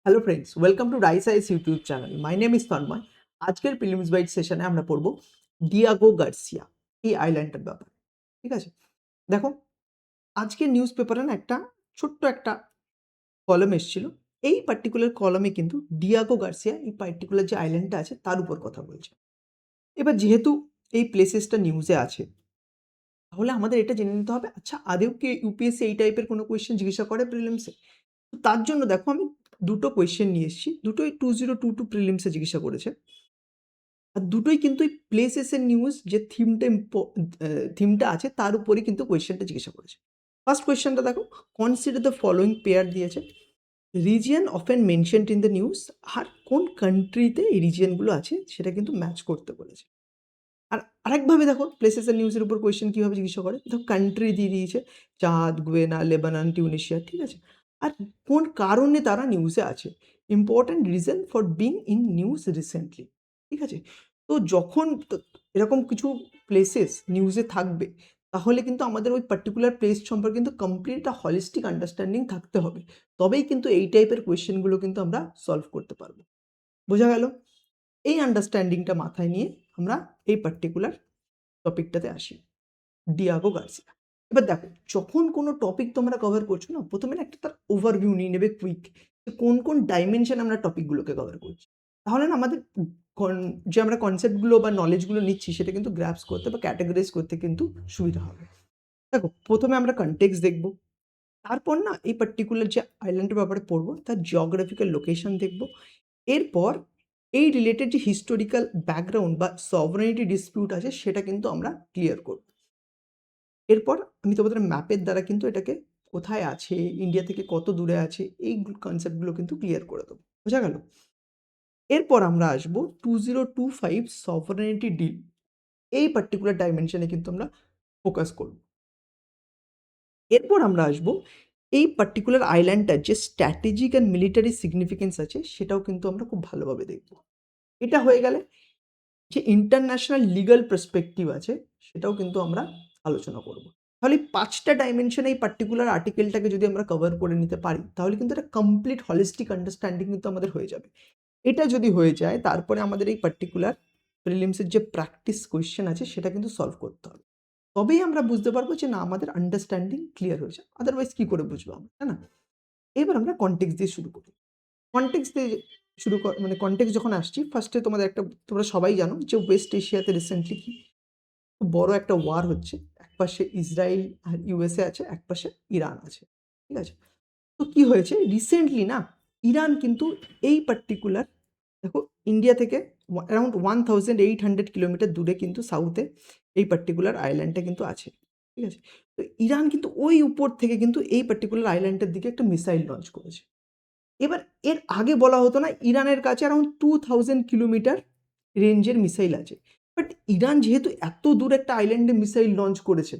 Hello friends, welcome to rice ice YouTube channel. My name is Tanmay. আজকের prelims byte সেশনে আমরা পড়ব Diego Garcia এই আইল্যান্ডের ব্যাপারে। ঠিক আছে, দেখো আজকের নিউজ পেপারে না একটা ছোট্ট একটা কলম এসেছিল। এই পার্টিকুলার কলমে কিন্তু ডিয়াগো গার্সিয়া এই পার্টিকুলার যে আইল্যান্ডটা আছে তার উপর কথা বলছে। এবার যেহেতু এই প্লেসেসটা নিউজে আছে, তাহলে আমাদের এটা জেনে নিতে হবে, আচ্ছা আদেও কি ইউপিএসসি এই টাইপের কোনো কোয়েশ্চেন জিজ্ঞাসা করে প্রিলিমসে? তার জন্য দেখো আমি দুটো কোয়েশ্চেন নিয়ে এসেছি, দুটোই 2022 প্রিলিমসে জিজ্ঞাসা করেছে। আর দুটোই কিন্তু এই প্লেসেসের নিউজ যে থিমটা আছে তার উপরেই কিন্তু কোয়েশ্চেনটা জিজ্ঞাসা করেছে। ফার্স্ট কোয়েশ্চেনটা দেখো, কনসিডার দ্য ফলোয়িং পেয়ার দিয়েছে, region often mentioned in the news, আর কোন কান্ট্রিতে এই রিজিয়নগুলো আছে সেটা কিন্তু ম্যাচ করতে বলেছে। আর আরেকভাবে দেখো প্লেসেসের নিউজের উপর কোয়েশ্চেন কীভাবে জিজ্ঞাসা করে, দেখো কান্ট্রি দিয়ে দিয়েছে চাঁদ, গুয়েনা, লেবানন, টিউনিশিয়া, ঠিক আছে। আর কোন কারণে তারা নিউজে আছে, important reason for being in news recently, ঠিক আছে। তো যখন এরকম কিছু প্লেসেস নিউজে থাকবে, তাহলে কিন্তু আমাদের ওই পার্টিকুলার প্লেস সম্পর্কে কিন্তু কমপ্লিট একটা হলিস্টিক আন্ডারস্ট্যান্ডিং থাকতে হবে, তবেই কিন্তু এই টাইপের কোয়েশ্চেনগুলো কিন্তু আমরা সলভ করতে পারবো। বোঝা গেল? এই আন্ডারস্ট্যান্ডিংটা মাথায় নিয়ে আমরা এই পার্টিকুলার টপিকটাতে আসি, ডিয়াগো গার্সিয়া। এবার দেখো, যখন কোনো টপিক তোমরা কভার করছো না, প্রথমে না একটা তার ওভারভিউ নিয়ে নেবে কুইক, কোন কোন ডাইমেনশন আমরা টপিকগুলোকে কভার করছি। তাহলে না আমাদের যে আমরা কনসেপ্টগুলো বা নলেজগুলো নিচ্ছি সেটা কিন্তু গ্র্যাপস করতে বা ক্যাটাগরাইজ করতে কিন্তু সুবিধা হবে। দেখো, প্রথমে আমরা কনটেক্সট দেখব, তারপর না এই পার্টিকুলার যে আইল্যান্ডের ব্যাপারে পড়বো তার জিওগ্রাফিক্যাল লোকেশন দেখব, এরপর এই রিলেটেড যে হিস্টোরিক্যাল ব্যাকগ্রাউন্ড বা সভরেনিটি ডিসপিউট আছে সেটা কিন্তু আমরা ক্লিয়ার করব। এরপর আমি তোমাদের ম্যাপের দ্বারা কিন্তু এটাকে কোথায় আছে, ইন্ডিয়া থেকে কত দূরে আছে, এই কনসেপ্টগুলো কিন্তু ক্লিয়ার করে দেবো। বোঝা গেল? এরপর আমরা আসবো 2025 সভরেনিটি ডিল, এই পার্টিকুলার ডাইমেনশনে কিন্তু আমরা ফোকাস করব। এরপর আমরা আসবো এই পার্টিকুলার আইল্যান্ডটার যে স্ট্র্যাটেজিক অ্যান্ড মিলিটারি সিগনিফিকেন্স আছে সেটাও কিন্তু আমরা খুব ভালোভাবে দেখব। এটা হয়ে গেলে যে ইন্টারন্যাশনাল লিগাল পার্সপেক্টিভ আছে সেটাও কিন্তু আমরা আলোচনা করব। তাহলে এই 5টা ডাইমেনশনে এই পার্টিকুলার আর্টিকেলটাকে যদি আমরা কভার করে নিতে পারি, তাহলে কিন্তু একটা কমপ্লিট হলিস্টিক আন্ডারস্ট্যান্ডিং কিন্তু আমাদের হয়ে যাবে। এটা যদি হয়ে যায়, তারপরে আমাদের এই পার্টিকুলার প্রিলিমসের যে প্র্যাকটিস কোয়েশ্চেন আছে সেটা কিন্তু সলভ করতে হবে। তবেই আমরা বুঝতে পারবো যে না, আমাদের আন্ডারস্ট্যান্ডিং ক্লিয়ার হয়েছে। আদারওয়াইজ কী করে বুঝবো আমরা, তাই না? এবার আমরা কনটেক্সট দিয়ে শুরু করি। কনটেক্সট দিয়ে শুরু মানে কনটেক্সট যখন আসছি, ফার্স্টে তোমাদের একটা, তোমরা সবাই জানো যে ওয়েস্ট এশিয়াতে রিসেন্টলি কি খুব বড় একটা ওয়ার হচ্ছে। একপাশে ইসরায়েল আর ইউএসএ আছে, একপাশে ইরান আছে, ঠিক আছে। তো কি হয়েছে রিসেন্টলি না, ইরান কিন্তু এই পার্টিকুলার, দেখো ইন্ডিয়া থেকে অ্যারাউন্ড 1800 কিলোমিটার দূরে কিন্তু সাউথে এই পার্টিকুলার আইল্যান্ডটা কিন্তু আছে, ঠিক আছে। তো ইরান কিন্তু ওই উপর থেকে কিন্তু এই পার্টিকুলার আইল্যান্ডের দিকে একটা মিসাইল লঞ্চ করেছে। এবার এর আগে বলা হতো না ইরানের কাছে অ্যারাউন্ড 2000 কিলোমিটার রেঞ্জের মিসাইল আছে, বাট ইরান যেহেতু এত দূর একটা আইল্যান্ডে মিসাইল লঞ্চ করেছে,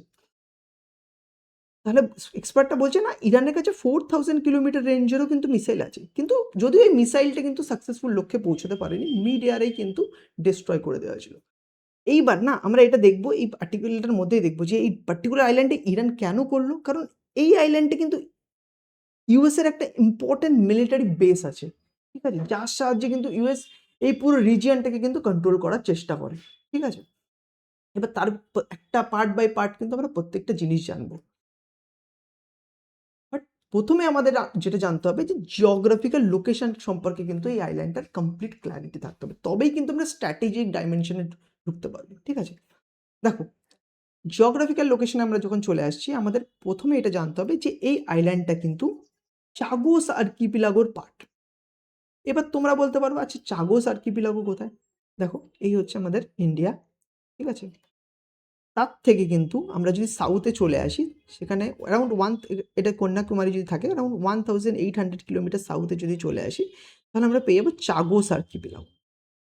তাহলে এক্সপার্টটা বলছে না ইরানের কাছে 4000 কিলোমিটার রেঞ্জেরও কিন্তু মিসাইল আছে, কিন্তু যদিও এই মিসাইলটা কিন্তু সাকসেসফুল লক্ষ্যে পৌঁছতে পারেনি, মিড এয়ারেই কিন্তু ডিস্ট্রয় করে দেওয়া হয়েছিল। এইবার না আমরা এটা দেখবো, এই পার্টিকুলারটার মধ্যেই দেখবো যে এই পার্টিকুলার আইল্যান্ডে ইরান কেন করলো, কারণ এই আইল্যান্ডে কিন্তু ইউএস এর একটা ইম্পর্টেন্ট মিলিটারি বেস আছে, ঠিক আছে, যার সাহায্যে কিন্তু ইউএস এই পুরো রিজিয়নটাকে কিন্তু কন্ট্রোল করার চেষ্টা করে, ঠিক আছে। এবার তার একটা পার্ট বাই পার্ট কিন্তু আমরা প্রত্যেকটা জিনিস জানবো। বাট প্রথমে আমাদের যেটা জানতে হবে যে জিওগ্রাফিক্যাল লোকেশন সম্পর্কে কিন্তু এই আইল্যান্ডটার কমপ্লিট ক্ল্যারিটি থাকতে হবে, তবেই কিন্তু আমরা স্ট্র্যাটেজিক ডাইমেনশনে ঢুকতে পারবো, ঠিক আছে। দেখো, জিওগ্রাফিক্যাল লোকেশনে আমরা যখন চলে আসছি, আমাদের প্রথমে এটা জানতে হবে যে এই আইল্যান্ডটা কিন্তু চাগোস আর্কিপিলাগোর পার্ট। এবার তোমরা বলতে পারো, আচ্ছা চাগোস আর্কিপিলাগো কোথায়? দেখো, এই হচ্ছে আমাদের ইন্ডিয়া, ঠিক আছে। তার থেকে কিন্তু আমরা যদি সাউথে চলে আসি, সেখানে অ্যারাউন্ড এটা কন্যাকুমারী যদি থাকে, অ্যারাউন্ড 1800 কিলোমিটার সাউথে যদি চলে আসি, তাহলে আমরা পেয়ে যাবো চাগোস আর্কিপিলাগো।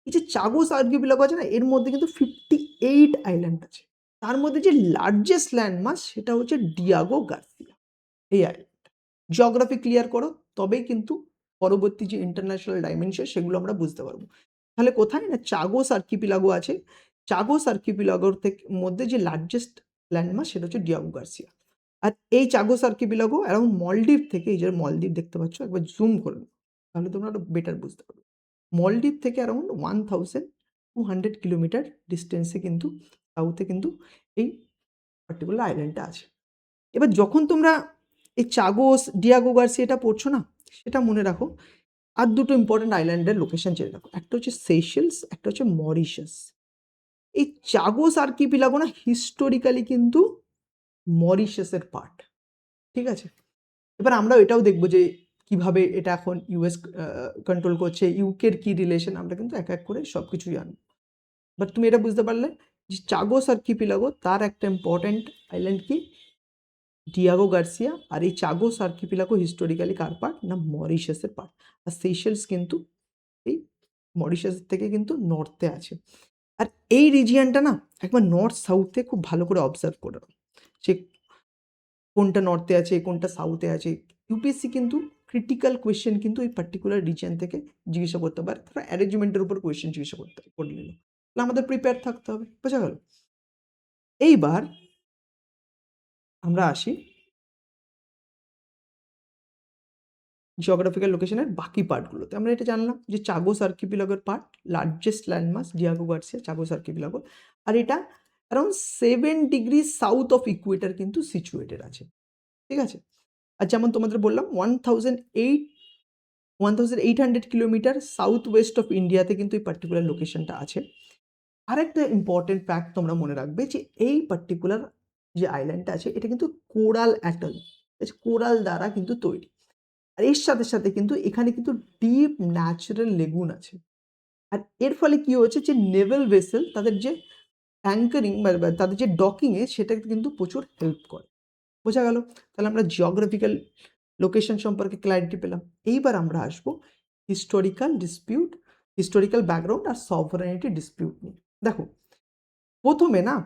এই যে চাগোস আর্কিপিলাগো আছে না, এর মধ্যে কিন্তু 58 আইল্যান্ড আছে। তার মধ্যে যে লার্জেস্ট ল্যান্ডমাস সেটা হচ্ছে ডিয়াগো গার্সিয়া, এই আইল্যান্ড। জিওগ্রাফি ক্লিয়ার করো, তবেই কিন্তু পরবর্তী যে ইন্টারন্যাশনাল ডাইমেনশন সেগুলো আমরা বুঝতে পারবো। তাহলে কোথায় না চাগোস আর্কিপিলাগো আছে, চাগোস আর্কিপিলাগোর থেকে মধ্যে যে লার্জেস্ট ল্যান্ডমাস সেটা হচ্ছে ডিয়াগো গার্সিয়া। আর এই চাগোস আর্কিপিলাগো অ্যারাউন্ড মলদ্বীপ থেকে, এই যে মলদ্বীপ দেখতে পাচ্ছ, একবার জুম করে নাও, তাহলে তোমরা আরো বেটার বুঝতে পারবে। মলদ্বীপ থেকে অ্যারাউন্ড 1200 কিলোমিটার ডিস্টেন্সে কিন্তু সাউথে কিন্তু এই পার্টিকুলার আইল্যান্ডটা আছে। এবার যখন তোমরা এই চাগোস, ডিয়াগো গার্সিয়া এটা পড়ছো না, সেটা মনে রাখো। আর দুটো ইম্পর্টেন্ট আইল্যান্ডের লোকেশন জেনে রাখো। একটা হচ্ছে সেইশেলস, একটা হচ্ছে মরিশাস। এই চাগোস আর্কিপিলাগো না হিস্টোরিক্যালি কিন্তু মরিশাসের পার্ট। ঠিক আছে? এবার আমরা এটাও দেখব যে কিভাবে এটা এখন ইউএস কন্ট্রোল করছে, ইউকের কি রিলেশন, আমরা কিন্তু এক এক করে সবকিছু জানবো। বাট তুমি এটা বুঝতে পারলে যে চাগোস আর্কিপিলাগো তার একটা ইম্পর্টেন্ট আইল্যান্ড কি ডিয়াগো গার্সিয়া, আর এই চাগোস আর্কিপিলাগো হিস্টোরিক্যালি কার পার্ট না মরিশাসের পার্ট। আর সেইশেলস কিন্তু এই মরিশাস থেকে কিন্তু নর্থে আছে। আর এই রিজিয়নটা না একবার নর্থ সাউথে খুব ভালো করে অবজার্ভ করে নাও। সে কোনটা নর্থে আছে, কোনটা সাউথে আছে। ইউপিএসসি কিন্তু ক্রিটিক্যাল কোয়েশ্চেন কিন্তু এই পার্টিকুলার রিজিয়ন থেকে জিজ্ঞাসা করতে পারে। তারা অ্যারেঞ্জমেন্টের উপর কোয়েশ্চেন জিজ্ঞাসা করে নিল। তাহলে আমাদের প্রিপেয়ার থাকতে হবে। বোঝা গেল? এইবার আমরা আসি জিওগ্রাফিক্যাল লোকেশনের বাকি পার্টগুলোতে। আমরা এটা জানলাম যে চাগোস আর্কিপিলাগোর part, largest landmass Diego Garcia Chagos Archipelago. আর এটা around 7 degree south of equator কিন্তু সিচুয়েটেড আছে। ঠিক আছে? আর যেমন তোমাদের বললাম 1800 কিলোমিটার সাউথ ওয়েস্ট অফ ইন্ডিয়াতে কিন্তু এই পার্টিকুলার লোকেশনটা আছে। আরেকটা ইম্পর্টেন্ট ফ্যাক্ট তোমরা মনে রাখবে যে এই পার্টিকুলার যে আইল্যান্ডটা আছে এটা কিন্তু কোরাল অ্যাটল, কোরাল দ্বারা কিন্তু তৈরি। আর এর সাথে সাথে কিন্তু এখানে কিন্তু ডিপ ন্যাচারাল লেগুন আছে। আর এর ফলে কি হচ্ছে যে নেভাল ভেসেল তাদের যে অ্যাঙ্কারিং বা তাদের যে ডকিংয়ে সেটা কিন্তু প্রচুর হেল্প করে। বোঝা গেল? তাহলে আমরা জিওগ্রাফিক্যাল লোকেশন সম্পর্কে ক্ল্যারিটি পেলাম। এইবার আমরা আসবো হিস্টোরিক্যাল ব্যাকগ্রাউন্ড আর সভরেনিটি ডিসপিউট নিয়ে। দেখো, প্রথমে না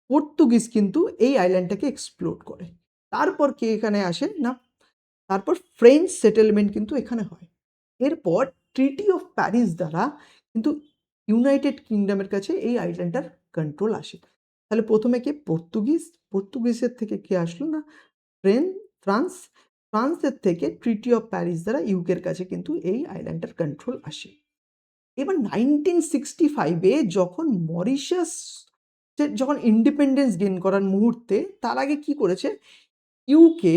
পর্তুগিজ কিন্তু এই আইল্যান্ডটাকে এক্সপ্লোর করে। তারপর কে এখানে আসে না, তারপর ফ্রেঞ্চ সেটেলমেন্ট কিন্তু এখানে হয়। এরপর ট্রিটি অফ প্যারিস দ্বারা কিন্তু ইউনাইটেড কিংডমের কাছে এই আইল্যান্ডটার কন্ট্রোল আসে। তাহলে প্রথমে কে পর্তুগিজের থেকে কে আসলো না ফ্রান্স, ফ্রান্সের থেকে ট্রিটি অফ প্যারিস দ্বারা ইউকের কাছে কিন্তু এই আইল্যান্ডটার কন্ট্রোল আসে। এবার 1965-এ যখন মরিশাস যখন ইন্ডিপেন্ডেন্স গেইন করার মুহূর্তে তার আগে কি করেছে ইউকে,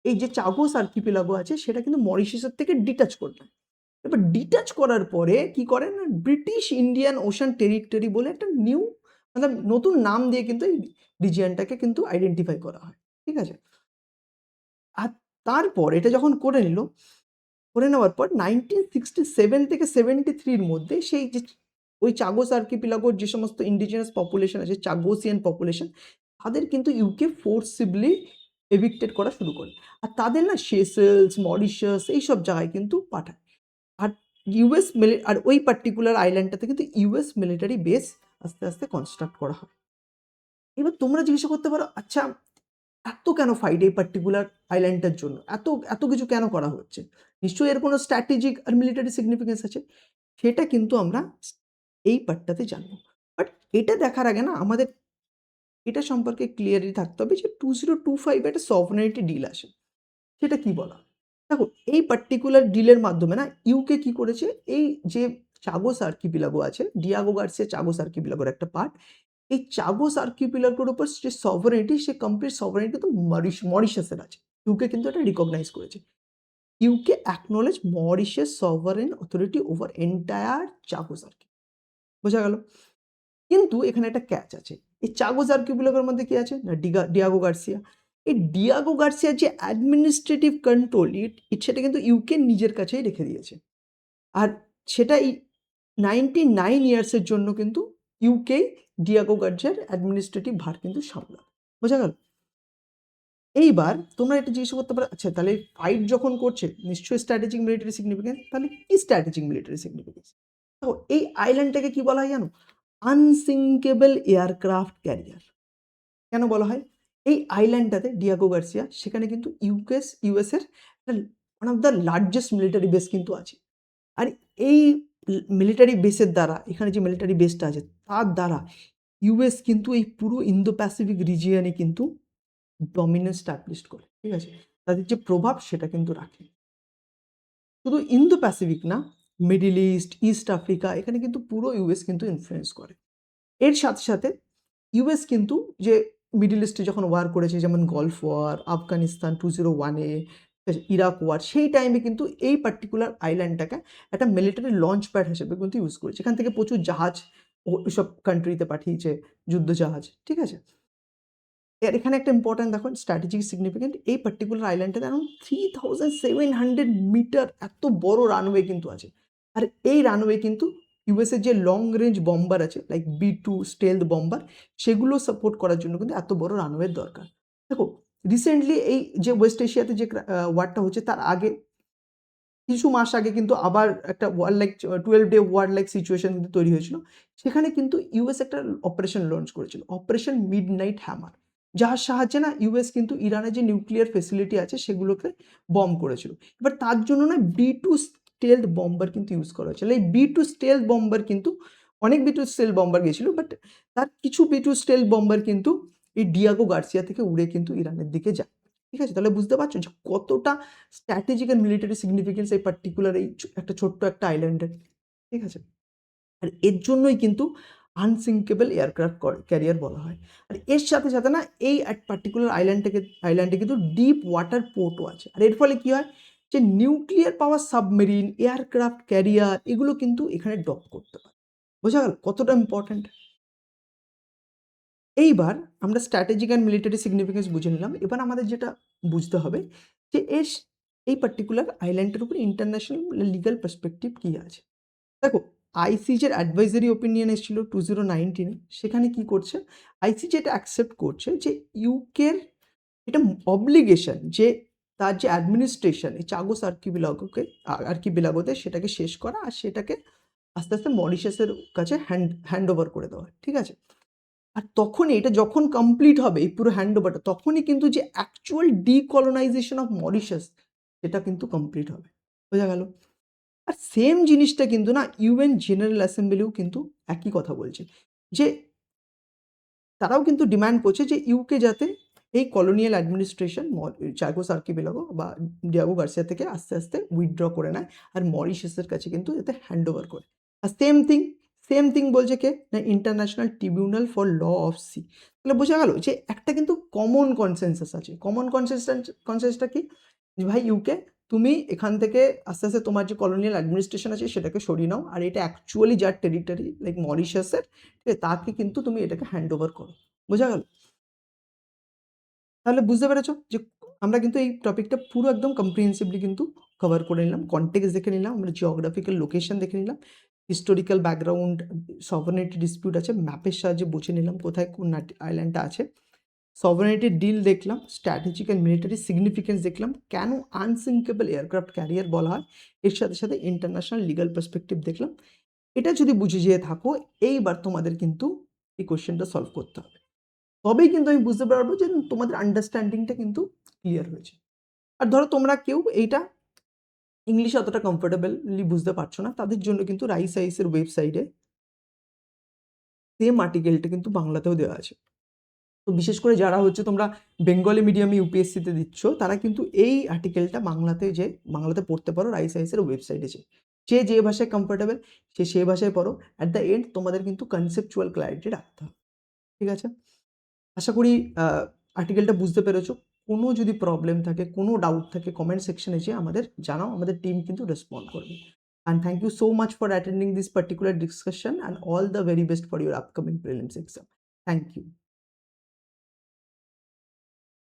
এই যে চাগোস আর্কিপিলাগো আছে সেটা কিন্তু মরিশাসের থেকে ডিটাচ করবে। এবার ডিটাচ করার পরে কি করে না ব্রিটিশ ইন্ডিয়ান ওশান টেরিটরি বলে একটা মানে নতুন নাম দিয়ে কিন্তু এই রিজিয়নটাকে কিন্তু আইডেন্টিফাই করা হয়। ঠিক আছে? আর তারপর এটা যখন করে নেওয়ার পর 1967 থেকে 73-র মধ্যে সেই যে ওই চাগোস আর্কিপিলাগোর যে সমস্ত ইন্ডিজিনাস পপুলেশন আছে, চাগোসিয়ান পপুলেশন, তাদের কিন্তু ইউকে ফোর্সিবলি এভিক্টেড করা শুরু করে। আর তাদের না সেশেলস, মরিশাস এইসব জায়গায় কিন্তু পাঠায়। আর আর ওই পার্টিকুলার আইল্যান্ডটাতে কিন্তু ইউএস মিলিটারি বেস আস্তে আস্তে কনস্ট্রাক্ট করা হয়। এবার তোমরা জিজ্ঞাসা করতে পারো, আচ্ছা এত কেন ফাইট এই পার্টিকুলার আইল্যান্ডটার জন্য? এত কিছু কেন করা হচ্ছে? নিশ্চয়ই এর কোনো স্ট্র্যাটেজিক আর মিলিটারি সিগনিফিকেন্স আছে। সেটা কিন্তু আমরা এই পার্টটাতে জানবো। বাট এটা দেখার আগে না আমাদের এটা সম্পর্কে ক্লিয়ারলি থাকতে হবে যে 2025 একটা সভরেনিটি ডিল আসে। সেটা কি বলা হয়? দেখো, এই পার্টিকুলার ডিলের মাধ্যমে না ইউকে কি করেছে, এই যে চাগোস আর্কিপিলাগো আছে, ডিয়াগো গার্সিয়া চাগোস আর্কিপিলাগোর একটা পার্ট। এই চাগোস আর্কিপিলাগোর উপর যে সভরেনিটি, সে কমপ্লিট সভরেনিটি তো মরিশাসের আছে। ইউকে কিন্তু এটা রিকগনাইজ করেছে। UK acknowledge Mauritius sovereign authority over entire Chagos archi. বোঝা গেল? কিন্তু এখানে একটা ক্যাচ আছে। এই চাগোস আর্কিপিলাগোর মধ্যে কি আছে? না ডিয়াগো গার্সিয়া। এই ডিয়াগো গার্সিয়ার যে অ্যাডমিনিস্ট্রেটিভ কন্ট্রোল সেটা কিন্তু ইউকে নিজের কাছেই রেখে দিয়েছে। আর সেটা এই 99 ইয়ার্সের জন্য কিন্তু ইউকে ডিয়াগো গার্সিয়ার অ্যাডমিনিস্ট্রেটিভ ভার কিন্তু সামলাবে। বোঝা গেল? এইবার তোমরা এটা জিজ্ঞাসা করতে পারো, আচ্ছা তাহলে ফাইট যখন করছে নিশ্চয়ই স্ট্র্যাটেজিক মিলিটারি সিগনিফিকেন্স, তাহলে কি স্ট্র্যাটেজিক মিলিটারি সিগনিফিকেন্স? দেখো, এই আইল্যান্ডটাকে কি বলা হয় জানো? Unsinkable aircraft carrier. কেন বলা হয়? এই আইল্যান্ডটাতে ডিয়াগো গার্সিয়া সেখানে কিন্তু ইউএসের one of the largest military base কিন্তু আছে। আর এই মিলিটারি বেসের দ্বারা, এখানে যে মিলিটারি বেসটা আছে তার দ্বারা ইউএস কিন্তু এই পুরো ইন্দো প্যাসিফিক রিজিয়নে কিন্তু ডমিনেন্স স্ট্যাবলিশ করে। ঠিক আছে? তাদের যে প্রভাব সেটা কিন্তু রাখে। শুধু ইন্দো প্যাসিফিক না, মিডল ইস্ট, ইস্ট আফ্রিকা, এখানে কিন্তু পুরো ইউএস কিন্তু ইনফ্লুয়েন্স করে। এর সাথে সাথে ইউএস কিন্তু যে মিডল ইস্টে যখন ওয়ার করেছে, যেমন গলফ ওয়ার, আফগানিস্তান 2001-এ, ইরাক ওয়ার, সেই টাইমে কিন্তু এই পার্টিকুলার আইল্যান্ডটাকে একটা মিলিটারি লঞ্চ প্যাড হিসেবে কিন্তু ইউজ করেছে। এখান থেকে প্রচুর জাহাজ ওইসব কান্ট্রিতে পাঠিয়েছে, যুদ্ধ জাহাজ, ঠিক আছে? এখানে একটা ইম্পর্টেন্ট দেখো স্ট্র্যাটেজিক সিগনিফিকেন্ট, এই পার্টিকুলার আইল্যান্ডটাতে এখন 3700 মিটার এত বড় রানওয়ে কিন্তু আছে। আর এই রানওয়ে কিন্তু ইউএসএর যে লং রেঞ্জ বম্বার আছে লাইক B2 স্টেলথ বম্বার, সেগুলো সাপোর্ট করার জন্য কিন্তু এত বড় রানওয়ের দরকার। দেখো রিসেন্টলি এই যে ওয়েস্ট এশিয়াতে যে ওয়ারটা হচ্ছে, তার আগে কিছু মাস আগে কিন্তু আবার একটা were like 12 day were like situation কিন্তু তৈরি হয়েছিল। সেখানে কিন্তু ইউএস একটা অপারেশন লঞ্চ করেছিল, অপারেশন মিডনাইট হ্যামার, যার সাহায্যে না ইউএস কিন্তু ইরানের যে নিউক্লিয়ার ফেসিলিটি আছে সেগুলোকে বম্ব করেছিল। এবার তার জন্য না B2 স্টেলথ বম্বার কিন্তু ইউজ করা হয়েছিল। এই B2 স্টেলথ বম্বার কিন্তু অনেক B2 স্টেলথ বম্বার গেছিল, বাট তার কিছু B2 স্টেলথ বম্বার কিন্তু এই ডিয়াগো গার্সিয়া থেকে উড়ে কিন্তু ইরানের দিকে যায়। ঠিক আছে? তাহলে বুঝতে পারছো যে কতটা স্ট্র্যাটেজিক অ্যান্ড মিলিটারি সিগনিফিকেন্স এই পার্টিকুলার এই একটা ছোট্ট একটা আইল্যান্ডের। ঠিক আছে? আর এর জন্যই কিন্তু আনসিঙ্কেবল এয়ারক্রাফট ক্যারিয়ার বলা হয়। আর এর সাথে সাথে না এই পার্টিকুলার আইল্যান্ডে কিন্তু ডিপ ওয়াটার পোর্টও আছে। আর এর ফলে কি হয়, যে nuclear power submarine, aircraft carrier, এগুলো কিন্তু এখানে ডক করতে পারে। বোঝা গেল কতটা ইম্পর্ট্যান্ট? এইবার আমরা স্ট্র্যাটেজিক অ্যান্ড মিলিটারি সিগনিফিকেন্স বুঝে নিলাম। এবার আমাদের যেটা বুঝতে হবে যে এই পার্টিকুলার আইল্যান্ডের উপর ইন্টারন্যাশনাল লিগ্যাল পার্সপেক্টিভ কী আছে। দেখো, আইসিজের অ্যাডভাইজারি ওপিনিয়ন এসেছিল 2019-এ। সেখানে কি করছে, আইসিজে এটা অ্যাকসেপ্ট করছে যে ইউকের এটা অব্লিগেশন যে তার যে অ্যাডমিনিস্ট্রেশন এই চাগোস আর্কিপিলাগোতে সেটাকে শেষ করা, আর সেটাকে আস্তে আস্তে মরিশাসের কাছে হ্যান্ড ওভার করে দেওয়া। ঠিক আছে? আর তখনই এটা যখন কমপ্লিট হবে এই পুরো হ্যান্ডওভারটা, তখনই কিন্তু যে অ্যাকচুয়াল ডিকলোনাইজেশন অফ মরিশাস সেটা কিন্তু কমপ্লিট হবে। বোঝা গেল? আর সেম জিনিসটা কিন্তু না ইউএন জেনারেল অ্যাসেম্বলিও কিন্তু একই কথা বলছে, যে তারাও কিন্তু ডিমান্ড করছে যে ইউকে যাতে এই কলোনিয়াল অ্যাডমিনিস্ট্রেশন চাগোস আর্কিপেলাগো বা ডিয়াগো গার্সিয়া থেকে আস্তে আস্তে উইথড্র করে নেয়, আর মরিশাসের কাছে কিন্তু যাতে হ্যান্ড ওভার করে। আর সেম থিং বলছে কে না international tribunal for law of sea. তাহলে বোঝা গেল যে একটা কিন্তু কমন কনসেনসাস আছে। কমন কনসেন্সাসটা কি, যে ভাই ইউকে তুমি এখান থেকে আস্তে আস্তে তোমার যে কলোনিয়াল অ্যাডমিনিস্ট্রেশন আছে সেটাকে সরিয়ে নাও, আর এটা অ্যাকচুয়ালি যার টেরিটরি লাইক মরিশাসের, ঠিক আছে, তাকে কিন্তু তুমি এটাকে হ্যান্ড ওভার করো। বোঝা গেল? তাহলে বুঝতে পেরেছো যে আমরা কিন্তু এই টপিকটা পুরো একদম কম্প্রিহেন্সিভলি কিন্তু কভার করে নিলাম, কনটেক্সট দেখে নিলাম, আমরা জিওগ্রাফিক্যাল লোকেশন দেখে নিলাম, হিস্টোরিক্যাল ব্যাকগ্রাউন্ড, সভারেনিটি ডিসপিউট আছে ম্যাপের সাহায্যে বুঝে নিলাম কোথায় কোন আইল্যান্ডটা আছে, সভারেনিটি ডিল দেখলাম, স্ট্র্যাটেজিক অ্যান্ড মিলিটারি সিগনিফিকেন্স দেখলাম, কেন আনসিঙ্কেবল এয়ারক্রাফট ক্যারিয়ার বলা হয়, এর সাথে সাথে ইন্টারন্যাশনাল লিগাল পার্সপেক্টিভ দেখলাম। এটা যদি বুঝে যেয়ে থাকো, এইবার তোমাদের কিন্তু এই কোয়েশ্চেনটা সলভ করতে হবে। তবেই কিন্তু আমি বুঝতে পারবো যে তোমাদের আন্ডারস্ট্যান্ডিংটা কিন্তু ক্লিয়ার হয়েছে। আর ধরো তোমরা কেউ এইটা ইংলিশে অতটা কমফোর্টেবলি বুঝতে পারছো না, তাদের জন্য কিন্তু রাইস আইসের ওয়েবসাইটে সেম আর্টিকেলটা কিন্তু বাংলাতেও দেওয়া আছে। তো বিশেষ করে যারা হচ্ছে তোমরা বেঙ্গলি মিডিয়ামে ইউপিএসসিতে দিচ্ছ, তারা কিন্তু এই আর্টিকেলটা বাংলাতে পড়তে পারো রাইস আইসের ওয়েবসাইটে যে যে ভাষায় কমফোর্টেবল সে ভাষায় পড়ো। অ্যাট দ্য এন্ড তোমাদের কিন্তু কনসেপচুয়াল ক্ল্যারিটি রাখতে হবে। ঠিক আছে? আশা করি আর্টিকেলটা বুঝতে পেরেছো। কোনো যদি প্রবলেম থাকে, কোনো ডাউট থাকে, কমেন্ট সেকশনে যেয়ে আমাদের জানাও, আমাদের টিম কিন্তু রেসপন্ড করবে। And thank you so much for attending this particular discussion, and all the very best for your upcoming prelims exam. Thank you.